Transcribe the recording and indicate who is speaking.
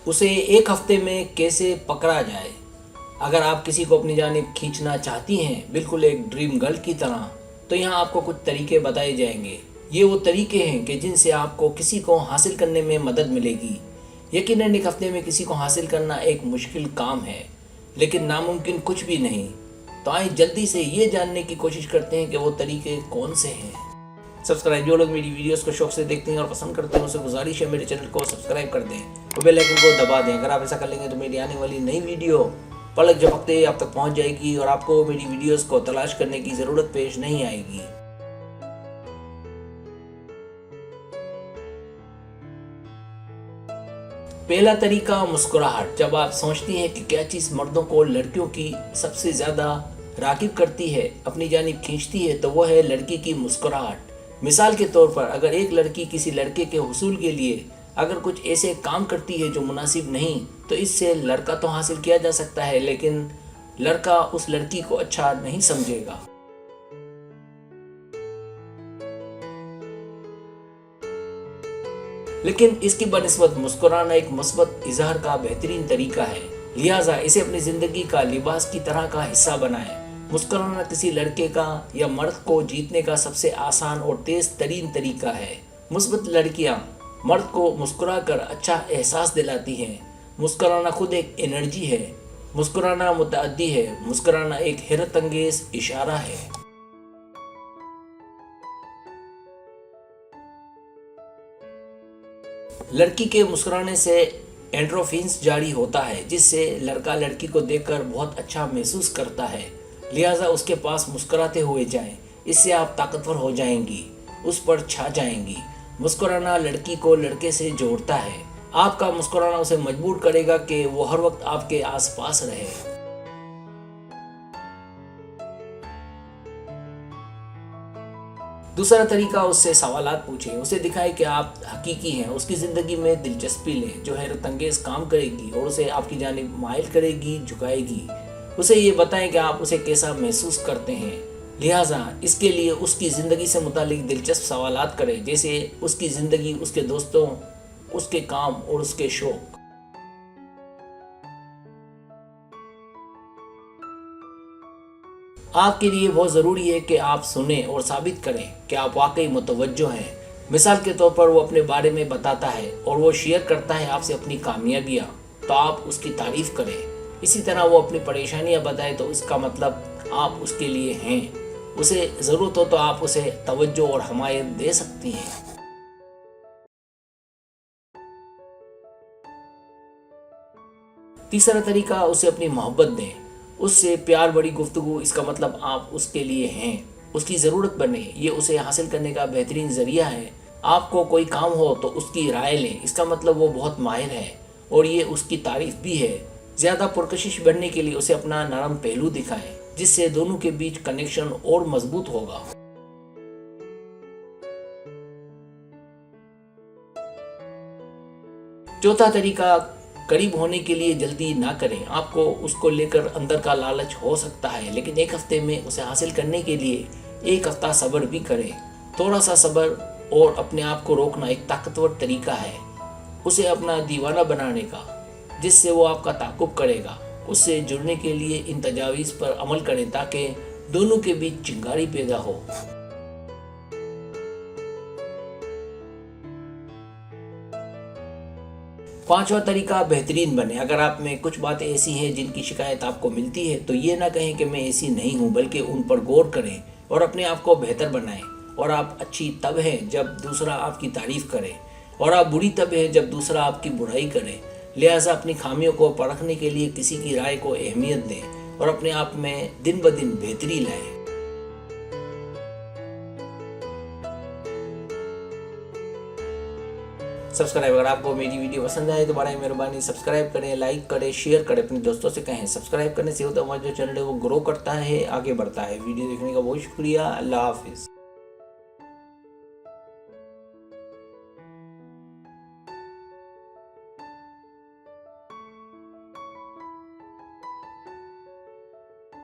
Speaker 1: उसे एक हफ्ते में कैसे पकड़ा जाए। अगर आप किसी को अपनी जानिब खींचना चाहती हैं, बिल्कुल एक ड्रीम गर्ल की तरह, तो यहाँ आपको कुछ तरीके बताए जाएंगे। ये वो तरीके हैं कि जिनसे आपको किसी को हासिल करने में मदद मिलेगी। यकीनन एक हफ्ते में किसी को हासिल करना एक मुश्किल काम है, लेकिन नामुमकिन कुछ भी नहीं। तो आइए जल्दी से ये जानने की कोशिश करते हैं कि वो तरीके कौन से हैं। सब्सक्राइब, जो लोग मेरी वीडियोस को शौक से देखते हैं और पसंद करते हैं, उनसे गुजारिश है मेरे चैनल को सब्सक्राइब कर दें और बेल आइकन को दबा दें। अगर आप ऐसा कर लेंगे तो मेरी आने वाली नई वीडियो पलक झपकते आप तक पहुंच जाएगी और आपको मेरी वीडियोस को तलाश करने की ज़रूरत पेश नहीं आएगी। पहला तरीका, मुस्कुराहट। जब आप सोचती हैं कि क्या चीज़ मर्दों को लड़कियों की सबसे ज़्यादा राग़िब करती है, अपनी जानिब खींचती है, तो वो है लड़की की मुस्कुराहट। मिसाल के तौर पर अगर एक लड़की किसी लड़के के हुसूल के लिए अगर कुछ ऐसे काम करती है जो मुनासिब नहीं, तो इससे लड़का तो हासिल किया जा सकता है, लेकिन लड़का उस लड़की को अच्छा नहीं समझेगा। लेकिन इसकी बनिस्बत मुस्कुराना एक मुस्बत इजहार का बेहतरीन तरीका है, लिहाजा इसे अपनी ज़िंदगी का लिबास की तरह का हिस्सा बनाएं। मुस्कुराना किसी लड़के का या मर्द को जीतने का सबसे आसान और तेज़ तरीन तरीका है। मुस्बत लड़कियां मर्द को मुस्कुरा कर अच्छा एहसास दिलाती हैं। मुस्कुराना खुद एक एनर्जी है। मुस्कुराना मुतअद्दी है। मुस्कुराना एक हैरत अंगेज इशारा है। लड़की के मुस्कुराने से एंड्रोफिन्स जारी होता है, जिससे लड़का लड़की को देखकर बहुत अच्छा महसूस करता है। लिहाजा उसके पास मुस्कुराते हुए जाएं। इससे आप ताकतवर हो जाएंगी, उस पर छा जाएंगी। मुस्कुराना लड़की को लड़के से जोड़ता है। आपका मुस्कुराना उसे मजबूर करेगा कि वो हर वक्त आपके आसपास रहे। दूसरा तरीका, उससे सवालात पूछें। उसे दिखाएं कि आप हकीकी हैं। उसकी ज़िंदगी में दिलचस्पी लें जो हैरत अंगेज काम करेगी और उसे आपकी जानिब माइल करेगी, झुकाएगी। उसे ये बताएं कि आप उसे कैसा महसूस करते हैं। लिहाजा इसके लिए उसकी ज़िंदगी से मुतालिक दिलचस्प सवालात करें, जैसे उसकी ज़िंदगी, उसके दोस्तों, उसके काम और उसके शौक। आपके लिए बहुत ज़रूरी है कि आप सुने और साबित करें कि आप वाकई मुतवज्जो हैं। मिसाल के तौर पर वो अपने बारे में बताता है और वो शेयर करता है आपसे अपनी कामयाबियाँ, तो आप उसकी तारीफ़ करें। इसी तरह वो अपनी परेशानियाँ बताए, तो इसका मतलब आप उसके लिए हैं। उसे ज़रूरत हो तो आप उसे तवज्जो और हमायत दे सकती हैं। तीसरा तरीका, उसे अपनी मोहब्बत दें। उससे प्यार भरी गुफ्तगू, इसका मतलब आप उसके लिए हैं, उसकी ज़रूरत बने। ये उसे हासिल करने का बेहतरीन ज़रिया है। आपको कोई काम हो तो उसकी राय लें, इसका मतलब वो बहुत माहिर है और ये उसकी तारीफ़ भी है। ज़्यादा पुरकशिश बनने के लिए उसे अपना नरम पहलू दिखाएं, जिससे दोनों के बीच कनेक्शन और मजबूत होगा। चौथा तरीका, करीब होने के लिए जल्दी ना करें। आपको उसको लेकर अंदर का लालच हो सकता है, लेकिन एक हफ्ते में उसे हासिल करने के लिए एक हफ्ता सब्र भी करें। थोड़ा सा सब्र और अपने आप को रोकना एक ताकतवर तरीका है उसे अपना दीवाना बनाने का, जिससे वो आपका ताक़ुब करेगा। उससे जुड़ने के लिए इन तजावीज़ पर अमल करें ताकि दोनों के बीच चिंगारी पैदा हो। पांचवा तरीका, बेहतरीन बने। अगर आप में कुछ बातें ऐसी हैं जिनकी शिकायत आपको मिलती है, तो ये ना कहें कि मैं ऐसी नहीं हूँ, बल्कि उन पर गौर करें और अपने आप को बेहतर बनाएं। और आप अच्छी तब हैं जब दूसरा आपकी तारीफ़ करे, और आप बुरी तब हैं जब दूसरा आपकी बुराई करे। लिहाजा अपनी खामियों को परखने के लिए किसी की राय को अहमियत दें और अपने आप में दिन ब दिन बेहतरी लाएं। सब्सक्राइब, अगर आपको मेरी वीडियो पसंद आए तो बड़ी मेहरबानी सब्सक्राइब करें, लाइक करें, शेयर करें, अपने दोस्तों से कहें। सब्सक्राइब करने से होता हमारा जो चैनल है वो ग्रो करता है, आगे बढ़ता है। वीडियो देखने का बहुत शुक्रिया। अल्लाह हाफिज़।